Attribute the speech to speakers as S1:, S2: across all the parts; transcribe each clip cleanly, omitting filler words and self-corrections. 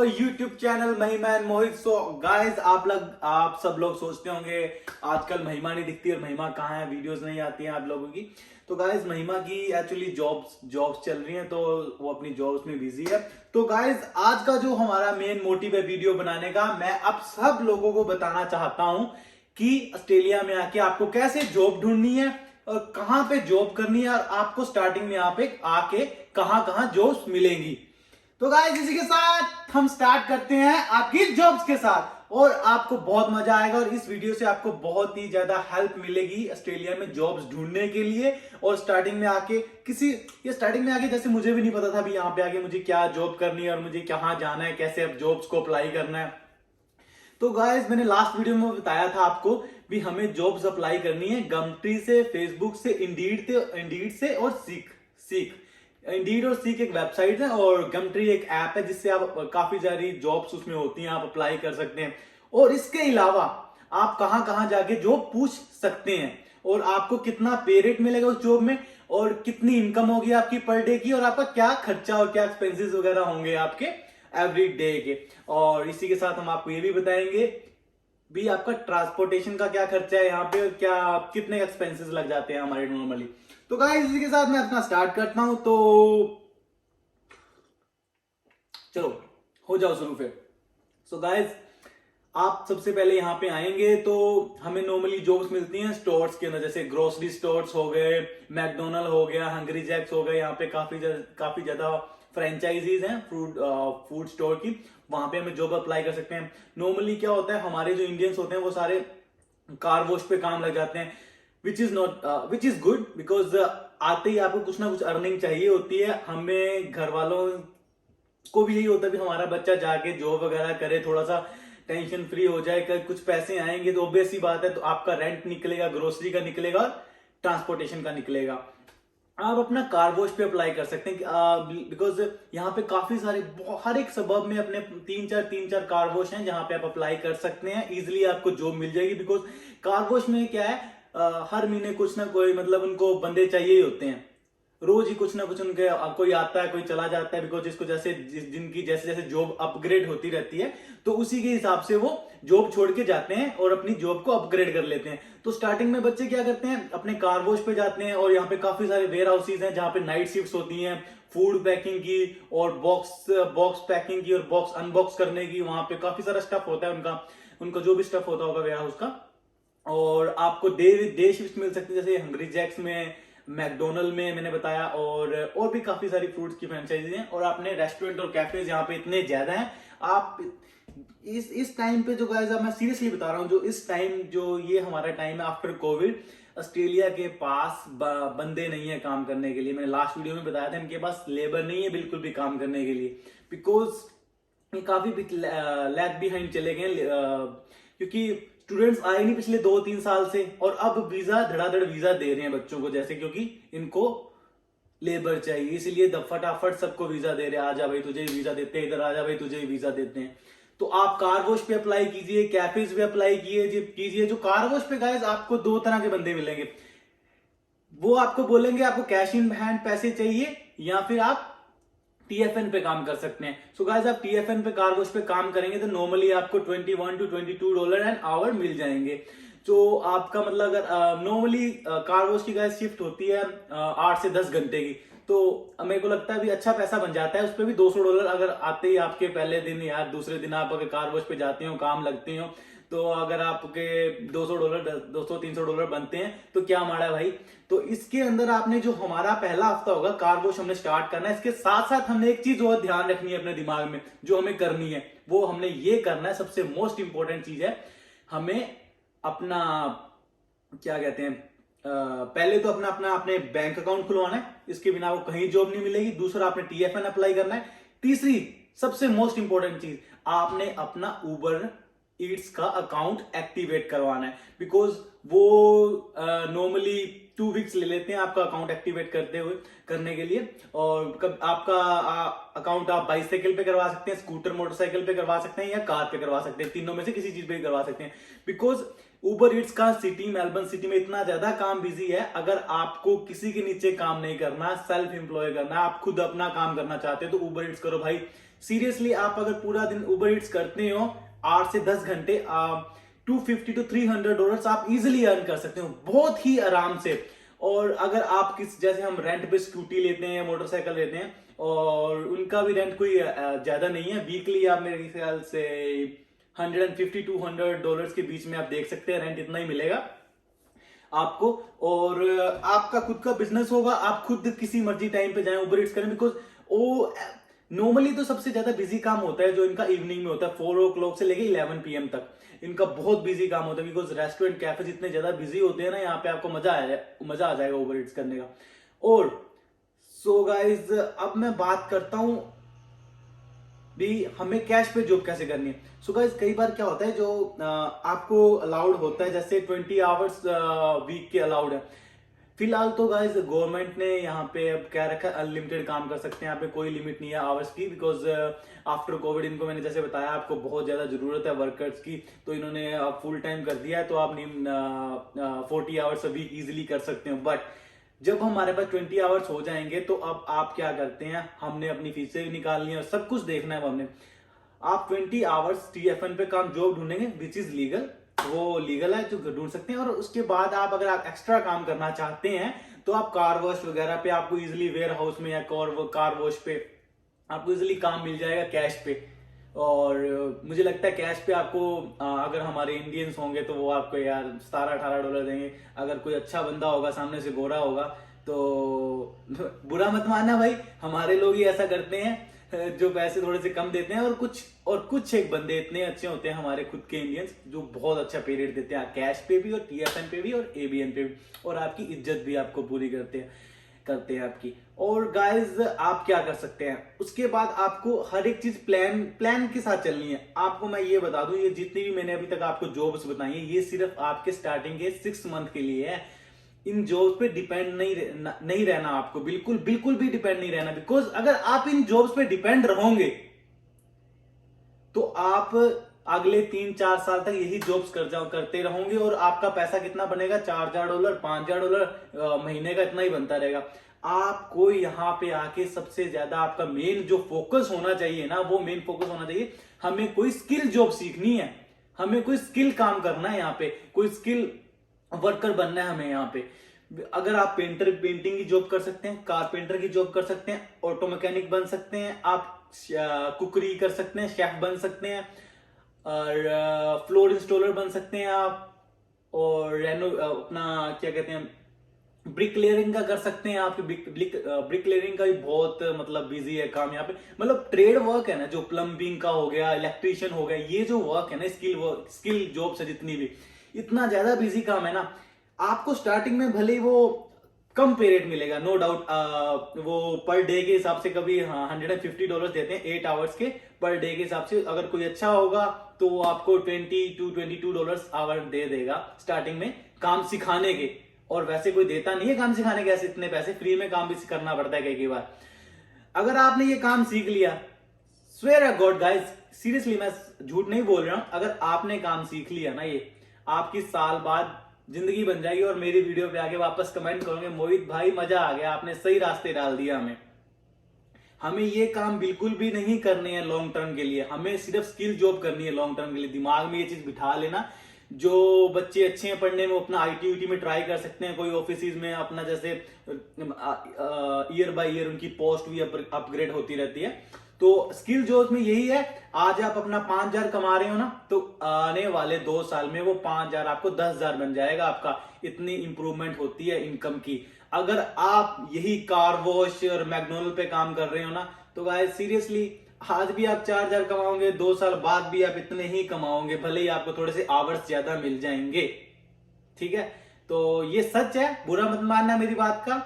S1: YouTube channel महिमा and Mohit. So guys, आप सब लोग सोचते होंगे आजकल महिमा नहीं दिखती और महिमा कहाँ है, वीडियोस नहीं आती हैं आप लोगों की। तो गाइस, महिमा की एक्चुअली जॉब्स चल रही हैं, तो वो अपनी जॉब्स में बिजी है। तो गाइस, आज का जो हमारा मेन मोटिव है वीडियो बनाने का, मैं आप सब लोगों को बताना चाहता हूं कि ऑस्ट्रेलिया में आके आपको कैसे जॉब ढूंढनी है और कहां पे जॉब करनी है, और आपको स्टार्टिंग में यहाँ पे आके कहां कहां जॉब्स मिलेंगी। तो गाइस, इसी के साथ हम स्टार्ट करते हैं आपकी जॉब्स के साथ, और आपको बहुत मजा आएगा और इस वीडियो से आपको बहुत ही ज्यादा हेल्प मिलेगी ऑस्ट्रेलिया में जॉब्स ढूंढने के लिए। और स्टार्टिंग में आके जैसे मुझे भी नहीं पता था भी यहाँ पे आके मुझे क्या जॉब करनी है और मुझे कहाँ जाना है, कैसे अब जॉब्स को अप्लाई करना है। तो गाइस, मैंने लास्ट वीडियो में बताया था आपको भी हमें जॉब्स अप्लाई करनी है गमट्री से, फेसबुक से, इंडीड से और सीक। इंडीड और सीक एक वेबसाइट है और गमट्री एक ऐप है जिससे आप काफी सारी जॉब्स उसमें होती हैं, आप अप्लाई कर सकते हैं। और इसके अलावा आप कहां कहां जाके जॉब पूछ सकते हैं और आपको कितना पे रेट मिलेगा उस जॉब में, और कितनी इनकम होगी आपकी पर डे की, और आपका क्या खर्चा और क्या एक्सपेंसेस वगैरह होंगे आपके एवरी डे के। और इसी के साथ हम आपको ये भी बताएंगे भी आपका ट्रांसपोर्टेशन का क्या खर्चा है यहाँ पे, और क्या कितने एक्सपेंसेस लग जाते हैं हमारे नॉर्मली। तो गाइस, इसी के साथ मैं अपना स्टार्ट करता हूं, तो चलो हो जाओ शुरू फिर। सो गाइस, आप सबसे पहले यहाँ पे आएंगे तो हमें नॉर्मली जॉब्स मिलती हैं स्टोर्स के अंदर, जैसे ग्रोसरी स्टोर्स हो गए, मैकडोनल्ड हो गया, हंग्री जैक्स हो गए। यहाँ पे काफी ज्यादा फ्रेंचाइजीज हैं फूड स्टोर की, वहां पे हमें जॉब अप्लाई कर सकते हैं। नॉर्मली क्या होता है, हमारे जो इंडियंस होते हैं वो सारे कार वॉश पे काम लग जाते हैं, विच इज गुड, बिकॉज आते ही आपको कुछ ना कुछ अर्निंग चाहिए होती है। हमें घर वालों को भी यही होता है कि हमारा बच्चा जाके जॉब वगैरह करे, थोड़ा सा टेंशन फ्री हो जाए, कुछ पैसे आएंगे तो ऑब्वियस सी बात है, तो आपका रेंट निकलेगा, ग्रोसरी का निकलेगा, ट्रांसपोर्टेशन का निकलेगा। आप अपना कार वॉश पे अप्लाई कर सकते हैं, बिकॉज यहाँ पे काफी सारे हर एक सबब में अपने तीन चार कार वॉश हैं जहां पे आप अप्लाई कर सकते हैं, इजिली आपको जॉब मिल जाएगी। बिकॉज कार वॉश में क्या है, हर महीने कुछ ना कोई मतलब उनको बंदे चाहिए ही होते हैं, रोज ही कुछ ना कुछ उनके कोई आता है कोई चला जाता है, बिकॉज इसको जिनकी जैसे जैसे जॉब अपग्रेड होती रहती है, तो उसी के हिसाब से वो जॉब छोड़ के जाते हैं और अपनी जॉब को अपग्रेड कर लेते हैं। तो स्टार्टिंग में बच्चे क्या करते हैं, अपने कार वॉश पे जाते हैं, और यहाँ पे काफी सारे वेयर हाउसेज हैं जहाँ पे नाइट शिफ्ट्स होती हैं, फूड पैकिंग की और बॉक्स पैकिंग की और बॉक्स अनबॉक्स करने की। वहां पे काफी सारा स्टफ होता है उनका जो भी स्टफ होता होगा वेयर हाउस का। और आपको डे शिफ्ट मिल सकती है, जैसे हंग्री जैक्स में, मैकडोनल्ड में मैंने बताया, और भी काफी सारी फ्रूट्स की फ्रेंचाइजी हैं। और आपने रेस्टोरेंट और कैफेज यहाँ पे इतने ज्यादा हैं। आप इस टाइम पे जो गाइस, मैं सीरियसली बता रहा हूँ, जो इस टाइम जो ये हमारा टाइम है आफ्टर कोविड, ऑस्ट्रेलिया के पास बंदे नहीं है काम करने के लिए। मैंने लास्ट वीडियो में बताया था, इनके पास लेबर नहीं है बिल्कुल भी काम करने के लिए, बिकॉज ये काफी लैग बिहाइंड चले गए, क्योंकि स्टूडेंट्स आए नहीं पिछले 2-3 साल से, और अब वीजा धड़ाधड़ वीजा दे रहे हैं बच्चों को, जैसे क्योंकि इनको लेबर चाहिए, इसलिए फटाफट सबको वीजा दे रहे हैं। आजा भाई तुझे वीजा देते हैं, इधर आजा भाई तुझे वीजा देते हैं। तो आप कार वॉश पे अप्लाई कीजिए, कैफेज पे अप्लाई कीजिए। जो कार वॉश पे गाइस, आपको 2 तरह के बंदे मिलेंगे। वो आपको बोलेंगे आपको कैश इन हैंड पैसे चाहिए, या फिर आप टीएफएन पे काम कर सकते हैं। सो गाइस, आप टीएफएन पे कार वॉश पे काम करेंगे तो नॉर्मली आपको $21 to $22 एन आवर मिल जाएंगे। जो आपका मतलब, अगर नॉर्मली कार वॉश की गाइस शिफ्ट होती है 8 से 10 घंटे की, तो मेरे को लगता है भी अच्छा पैसा बन जाता है उस पर भी। $200 अगर आते ही आपके पहले दिन या दूसरे दिन आप अगर कार वॉश पे जाते हो, काम लगते हो, तो अगर आपके $200-300 बनते हैं तो क्या माड़ा है भाई। तो इसके अंदर आपने जो हमारा पहला हफ्ता होगा कार वॉश हमने स्टार्ट करना है, इसके साथ साथ हमने एक चीज और ध्यान रखनी है अपने दिमाग में, जो हमें करनी है वो हमने ये करना है। सबसे मोस्ट इंपॉर्टेंट चीज है, हमें अपना क्या कहते हैं, पहले तो अपने बैंक अकाउंट खुलवाना है, इसके बिना वो कहीं जॉब नहीं मिलेगी। दूसरा, आपने टीएफएन अप्लाई करना है। तीसरी सबसे मोस्ट इंपॉर्टेंट चीज, आपने अपना उबर ईट्स का अकाउंट एक्टिवेट करवाना है, बिकॉज वो नॉर्मली 2 वीक्स ले लेते हैं आपका अकाउंट एक्टिवेट करने के लिए। और आपका अकाउंट आप बाइसाइकिल पे करवा सकते हैं, स्कूटर मोटरसाइकिल पे करवा सकते हैं, या कार पे करवा सकते हैं, तीनों में से किसी चीज पे करवा सकते हैं। बिकॉज उबर ईट्स का मेलबर्न सिटी में इतना ज्यादा काम बिजी है, अगर आपको किसी के नीचे काम नहीं करना, सेल्फ एम्प्लॉय करना, आप खुद अपना काम करना चाहते हैं, तो उबर ईट्स करो भाई। सीरियसली आप अगर पूरा दिन उबर ईट्स करते हो 8 से 10 घंटे, $250 to $300 आप इजिली अर्न कर सकते हो बहुत ही आराम से। और अगर आप जैसे हम रेंट पे स्कूटी लेते हैं, मोटरसाइकिल लेते हैं, और उनका भी रेंट कोई ज्यादा नहीं है, वीकली आप मेरे ख्याल से $150 to $200 के बीच में आप देख सकते हैं, रेंट इतना ही मिलेगा आपको। और आपका खुद का बिजनेस होगा, आप खुद किसी मर्जी टाइम पे जाएं उबर ईट्स करें, बिकॉज वो नॉर्मली तो सबसे ज्यादा बिजी काम होता है जो इनका इवनिंग में होता है, 4 o'clock से लेके 11 PM तक इनका बहुत बिजी काम होता है, बिकॉज रेस्टोरेंट कैफे इतने ज्यादा बिजी होते हैं ना, यहाँ पे आपको मजा आ जाएगा उबर ईट्स करने का। और सो गाइज अब मैं बात करता हूं भी हमें कैश पे जॉब कैसे करनी है। सो गाइज कई बार क्या होता है जो आपको अलाउड होता है, जैसे 20 आवर्स वीक के अलाउड है। फिलहाल तो गाइज गवर्नमेंट ने यहाँ पे अब क्या रखा है, अनलिमिटेड काम कर सकते हैं, यहाँ पे कोई लिमिट नहीं है आवर्स की, बिकॉज आफ्टर कोविड इनको मैंने जैसे बताया आपको बहुत ज्यादा जरूरत है वर्कर्स की, तो इन्होंने अब फुल टाइम कर दिया है, तो आप 40 आवर्स अ वीक इजिली कर सकते हो। बट जब हमारे पास 20 आवर्स हो जाएंगे तो अब आप क्या करते हैं, हमने अपनी फीसें भी निकालनी है और सब कुछ देखना है हमने। आप 20 आवर्स TFN पे काम जॉब ढूंढेंगे विच इज लीगल, वो लीगल है जो ढूंढ सकते हैं। और उसके बाद आप अगर आप एक्स्ट्रा काम करना चाहते हैं तो आप कार वॉश वगैरह पे आपको इजिली वेयर हाउस में या कार वॉश पे आपको इजिली काम मिल जाएगा कैश पे। और मुझे लगता है कैश पे आपको अगर हमारे इंडियंस होंगे तो वो आपको यार $17-18 देंगे। अगर कोई अच्छा बंदा होगा सामने से गोरा होगा तो बुरा मत मानना भाई, हमारे लोग ही ऐसा करते हैं जो पैसे थोड़े से कम देते हैं। और कुछ एक बंदे इतने अच्छे होते हैं हमारे खुद के इंडियंस जो बहुत अच्छा पे रेट देते हैं कैश पे भी और TFN पे भी और ABN पे भी, और आपकी इज्जत भी आपको पूरी करते हैं आपकी। और गाइज आप क्या कर सकते हैं, उसके बाद आपको हर एक चीज प्लान के साथ चलनी है। आपको मैं ये बता दूं, ये जितनी भी मैंने अभी तक आपको जॉब्स बताई है ये सिर्फ आपके स्टार्टिंग के 6 मंथ के लिए है। इन जॉब्स पे डिपेंड नहीं रहना आपको, बिल्कुल भी डिपेंड नहीं रहना, बिकॉज अगर आप इन जॉब्स पे डिपेंड रहोगे तो आप अगले 3-4 साल तक यही जॉब्स करते रहोगे और आपका पैसा कितना बनेगा, $4,000 $5,000 महीने का, इतना ही बनता रहेगा। आपको यहाँ पे आके सबसे ज्यादा आपका मेन जो फोकस होना चाहिए ना, वो मेन फोकस होना चाहिए हमें कोई स्किल जॉब सीखनी है, हमें कोई स्किल काम करना है, यहाँ पे कोई स्किल वर्कर बनना है हमें यहाँ पे। अगर आप पेंटिंग की जॉब कर सकते हैं, कारपेंटर की जॉब कर सकते हैं, ऑटो मैकेनिक बन सकते हैं, आप कुकरी कर सकते हैं, शेफ बन सकते हैं, और फ्लोर इंस्टॉलर बन सकते हैं आप, और अपना क्या कहते हैं ब्रिकलेयरिंग का कर सकते हैं आप। ब्रिकलेयरिंग का भी बहुत मतलब बिजी है काम यहाँ पे, मतलब ट्रेड वर्क है ना, जो प्लम्बिंग का हो गया, इलेक्ट्रीशियन हो गया, ये जो वर्क है ना, स्किल जॉब्स है जितनी भी, इतना ज्यादा बिजी काम है ना। आपको स्टार्टिंग में भले ही वो कम पे रेट मिलेगा, नो डाउट, वो पर डे के हिसाब से कभी $150 देते हैं 8 आवर्स के, पर डे के हिसाब से अगर कोई अच्छा होगा तो वो आपको $22 आवर दे देगा स्टार्टिंग में काम सिखाने के। और वैसे कोई देता नहीं है काम सिखाने के ऐसे इतने पैसे, फ्री में काम भी करना पड़ता है कई बार। अगर आपने ये काम सीख लिया, स्वेयर गॉड गाइस, सीरियसली मैं झूठ नहीं बोल रहा हूं, अगर आपने काम सीख लिया ना, ये आपकी साल बाद जिंदगी बन जाएगी। और मेरी वीडियो पे आके वापस कमेंट करोगे मोहित भाई मजा आ गया, आपने सही रास्ते डाल दिया हमें ये काम बिल्कुल भी नहीं करने हैं लॉन्ग टर्म के लिए, हमें सिर्फ स्किल जॉब करनी है लॉन्ग टर्म के लिए। दिमाग में ये चीज बिठा लेना। जो बच्चे अच्छे हैं पढ़ने में अपना IT में ट्राई कर सकते हैं, कोई ऑफिस में अपना, जैसे ईयर बाय ईयर उनकी पोस्ट भी अपग्रेड होती रहती है। तो स्किल जॉब में यही है, आज आप अपना 5,000 कमा रहे हो ना, तो आने वाले 2 साल में वो 5,000 आपको 10,000 बन जाएगा आपका। इतनी इंप्रूवमेंट होती है इनकम की। अगर आप यही कार वॉश और मैकडोनल्ड पे काम कर रहे हो ना, तो गाइस सीरियसली आज भी आप 4,000 कमाओगे, 2 साल बाद भी आप इतने ही कमाओगे, भले ही आपको थोड़े से आवर्स ज्यादा मिल जाएंगे। ठीक है, तो ये सच है, बुरा मत मानना मेरी बात का,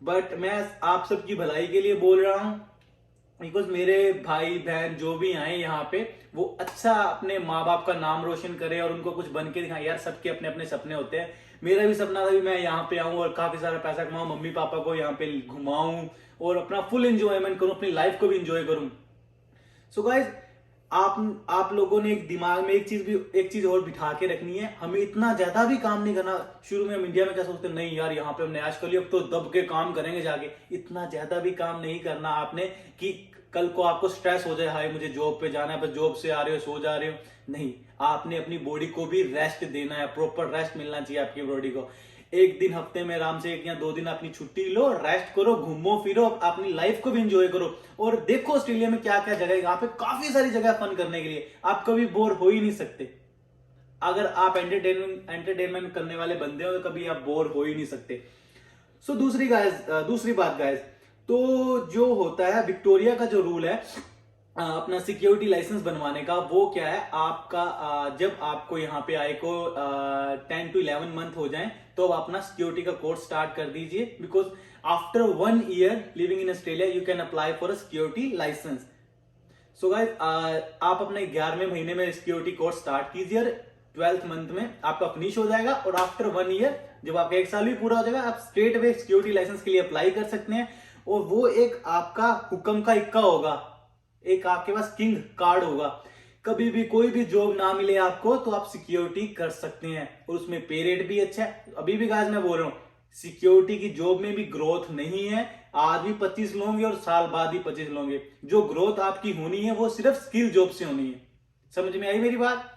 S1: बट मैं आप सबकी भलाई के लिए बोल रहा हूं, बिकॉज मेरे भाई बहन जो भी आए यहाँ पे वो अच्छा अपने माँ बाप का नाम रोशन करे और उनको कुछ बन के दिखाएं। यार सबके अपने अपने सपने होते हैं, मेरा भी सपना था भी मैं यहाँ पे आऊं और काफी सारा पैसा कमाऊं, मम्मी पापा को यहाँ पे घुमाऊं और अपना फुल एंजॉयमेंट करूं, अपनी लाइफ को भी एंजॉय करूं। सो गाइज आप लोगों ने एक दिमाग में एक चीज और बिठा के रखनी है, हमें इतना ज्यादा भी काम नहीं करना। शुरू में हम इंडिया में क्या सोचते हैं, नहीं यार यहाँ पे हमने ऐश कर लिया, अब तो दब के काम करेंगे जाके। इतना ज्यादा भी काम नहीं करना आपने कि कल को आपको स्ट्रेस हो जाए, हाय मुझे जॉब पे जाना है, बस जॉब से आ रहे हो सो जा रहे हो, नहीं, आपने अपनी बॉडी को भी रेस्ट देना है, प्रॉपर रेस्ट मिलना चाहिए आपकी बॉडी को। एक दिन हफ्ते में आराम से 1 या 2 दिन अपनी छुट्टी लो, रेस्ट करो, घूमो फिरो, अपनी लाइफ को भी एंजॉय करो। और देखो ऑस्ट्रेलिया में क्या क्या जगह है, यहाँ पे काफी सारी जगह फन करने के लिए, आप कभी बोर हो ही नहीं सकते। अगर आप एंटरटेनमेंट करने वाले बंदे हो तो कभी आप बोर हो ही नहीं सकते। सो दूसरी बात गाइस, तो जो होता है विक्टोरिया का जो रूल है अपना सिक्योरिटी लाइसेंस बनवाने का, वो क्या है आपका, जब आपको यहाँ पे आए को 10 to 11 मंथ हो जाए तो आप अपना सिक्योरिटी का कोर्स स्टार्ट कर दीजिए, because after 1 year living in Australia you can apply for a security licence. So guys आप अपने 11वें महीने में सिक्योरिटी कोर्स स्टार्ट कीजिए और 12th मंथ में आपका फिनिश हो जाएगा, और आफ्टर 1 ईयर जब आपका 1 साल भी पूरा हो जाएगा, आप स्ट्रेट अवे सिक्योरिटी लाइसेंस के लिए अप्लाई कर सकते हैं। और वो एक आपका हुक्म का इक्का होगा, एक आपके पास किंग कार्ड होगा, कभी भी कोई भी जॉब ना मिले आपको तो आप सिक्योरिटी कर सकते हैं, और उसमें पे रेट भी अच्छा है। अभी भी गाइस मैं बोल रहा हूं, सिक्योरिटी की जॉब में भी ग्रोथ नहीं है, आज भी 25 लोगे और साल बाद भी 25 लोगे। जो ग्रोथ आपकी होनी है वो सिर्फ स्किल जॉब से होनी है। समझ में आई मेरी बात?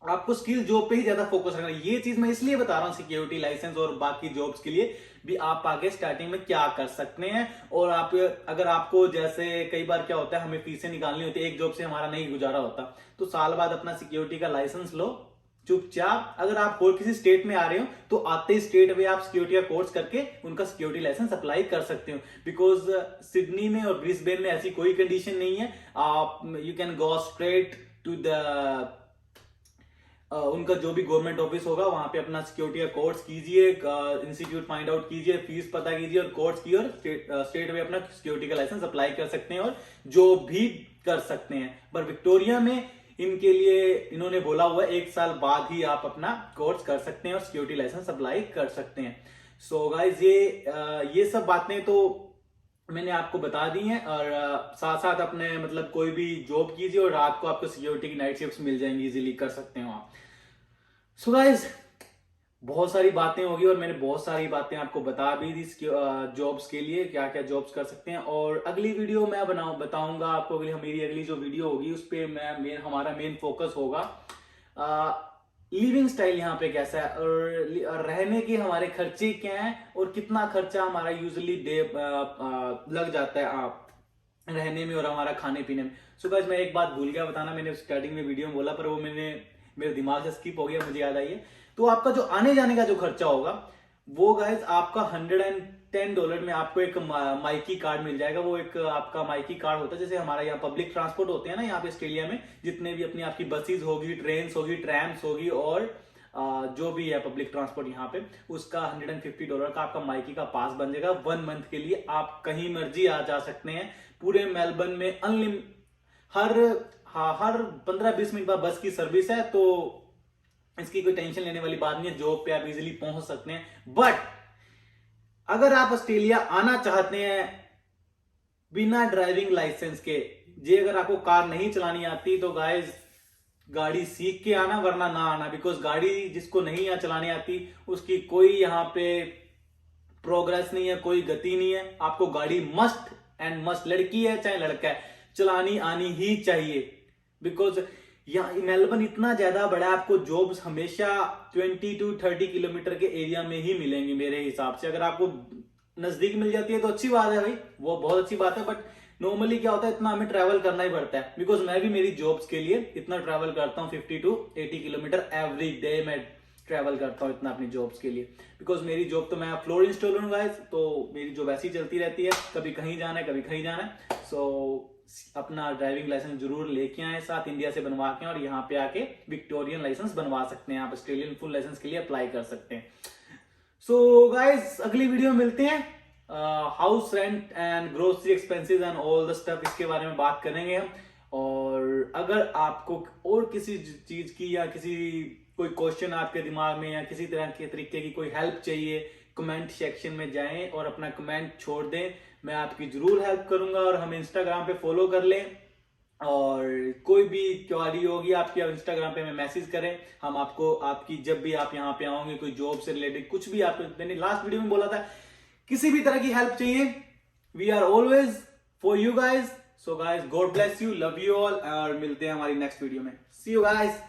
S1: आपको स्किल जॉब पे ही ज्यादा फोकस रखना है। ये चीज मैं इसलिए बता रहा हूँ सिक्योरिटी लाइसेंस और बाकी जॉब्स के लिए भी, आप आगे स्टार्टिंग में क्या कर सकते हैं। और आप अगर आपको जैसे कई बार क्या होता है, हमें फीसें निकालनी होती है, एक जॉब से हमारा नहीं गुजारा होता, तो साल बाद अपना सिक्योरिटी का लाइसेंस लो चुपचाप। अगर आप और किसी स्टेट में आ रहे हो तो आते ही स्टेट में आप सिक्योरिटी का कोर्स करके उनका सिक्योरिटी लाइसेंस अप्लाई कर सकते हो, बिकॉज सिडनी में और ब्रिस्बेन में ऐसी कोई कंडीशन नहीं है। आप you can go straight to the उनका जो भी गवर्नमेंट ऑफिस होगा वहां पे अपना सिक्योरिटी का कोर्स कीजिए, इंस्टीट्यूट फाइंड आउट कीजिए, फीस पता कीजिए और कोर्स की, और स्टेट में अपना सिक्योरिटी का लाइसेंस अप्लाई कर सकते हैं और जॉब भी कर सकते हैं। पर विक्टोरिया में इनके लिए इन्होंने बोला हुआ है 1 साल बाद ही आप अपना कोर्स कर सकते हैं और सिक्योरिटी लाइसेंस अप्लाई कर सकते हैं। सो गाइज ये सब बातें तो मैंने आपको बता दी हैं, और साथ साथ अपने मतलब कोई भी जॉब कीजिए और रात को आपको सिक्योरिटी की नाइट शिफ्ट्स मिल जाएंगी, इजीली कर सकते हो आप। सो गाइस बहुत सारी बातें होगी और मैंने बहुत सारी बातें आपको बता भी दी जॉब्स के लिए, क्या क्या जॉब्स कर सकते हैं। और अगली वीडियो मैं बताऊंगा आपको, मेरी अगली जो वीडियो होगी उस पर हमारा मेन फोकस होगा लिविंग स्टाइल यहाँ पे कैसा है, और रहने के हमारे खर्चे क्या हैं, और कितना खर्चा हमारा यूजुअली लग जाता है आप रहने में और हमारा खाने पीने में। सो गाइस मैं एक बात भूल गया बताना, मैंने स्टार्टिंग में वीडियो में बोला पर वो मेरे दिमाग से स्किप हो गया, मुझे याद आई है। तो आपका जो आने जाने का जो खर्चा होगा वो गाइस आपका $110 में आपको एक माइकी कार्ड मिल जाएगा। वो एक आपका माइकी कार्ड होता है, जैसे हमारा यहाँ पब्लिक ट्रांसपोर्ट होते हैं ना यहाँ पे ऑस्ट्रेलिया में, जितने भी अपनी आपकी बसेस होगी, ट्रेन होगी, ट्रैम्स होगी, और जो भी है पब्लिक ट्रांसपोर्ट यहाँ पे, उसका $150 का आपका माइकी का पास बन जाएगा। 1 मंथ के लिए आप कहीं मर्जी आ जा सकते हैं पूरे मेलबर्न में। हर 15-20 मिनट बाद बस की सर्विस है, तो इसकी कोई टेंशन लेने वाली बात नहीं है, जॉब पे आप इजीली पहुंच सकते हैं। बट अगर आप ऑस्ट्रेलिया आना चाहते हैं बिना ड्राइविंग लाइसेंस के, जे अगर आपको कार नहीं चलानी आती तो गाइस गाड़ी सीख के आना, वरना ना आना, बिकॉज गाड़ी जिसको नहीं यहाँ चलानी आती उसकी कोई यहाँ पे प्रोग्रेस नहीं है, कोई गति नहीं है। आपको गाड़ी मस्ट एंड मस्ट, लड़की है चाहे लड़का है, चलानी आनी ही चाहिए, बिकॉज यहाँ मेलबर्न इतना ज्यादा बड़ा है, आपको जॉब्स हमेशा 20 to 30 किलोमीटर के एरिया में ही मिलेंगे मेरे हिसाब से। अगर आपको नजदीक मिल जाती है तो अच्छी बात है भाई, वो बहुत अच्छी बात है, बट नॉर्मली क्या होता है इतना हमें ट्रैवल करना ही पड़ता है, बिकॉज मैं भी मेरी जॉब्स के लिए इतना ट्रैवल करता हूँ, 50 to 80 किलोमीटर एवरी डे मैं ट्रैवल करता हूँ इतना अपनी जॉब्स के लिए, बिकॉज मेरी जॉब तो मैं फ्लोर इंस्टॉलर हूँ गाइस, तो मेरी जॉब ऐसी चलती रहती है, कभी कहीं जाना है कभी कहीं जाना है। सो अपना ड्राइविंग लाइसेंस जरूर लेके आए साथ, इंडिया से बनवा के, और यहाँ पे आके विक्टोरियन लाइसेंस बनवा सकते हैं, आप ऑस्ट्रेलियन फुल लाइसेंस के लिए अप्लाई कर सकते हैं। सो गाइस अगली वीडियो में मिलते हैं, house rent and grocery expenses and all the stuff, इसके बारे में बात करेंगे हम। और अगर आपको और किसी चीज की या कोई क्वेश्चन आपके दिमाग में या किसी तरह के तरीके की कोई हेल्प चाहिए, कमेंट सेक्शन में जाएं और अपना कमेंट छोड़ दें, मैं आपकी जरूर हेल्प करूंगा। और हमें इंस्टाग्राम पे फॉलो कर लें, और कोई भी क्वेरी होगी आपकी आप इंस्टाग्राम पे हमें मैसेज करें, हम आपको आपकी जब भी आप यहाँ पे आओगे कोई जॉब से रिलेटेड कुछ भी, आप मैंने लास्ट वीडियो में बोला था किसी भी तरह की हेल्प चाहिए, we are always for you guys. So guys, God bless you, love you all, और मिलते हैं हमारी नेक्स्ट वीडियो में। See you guys.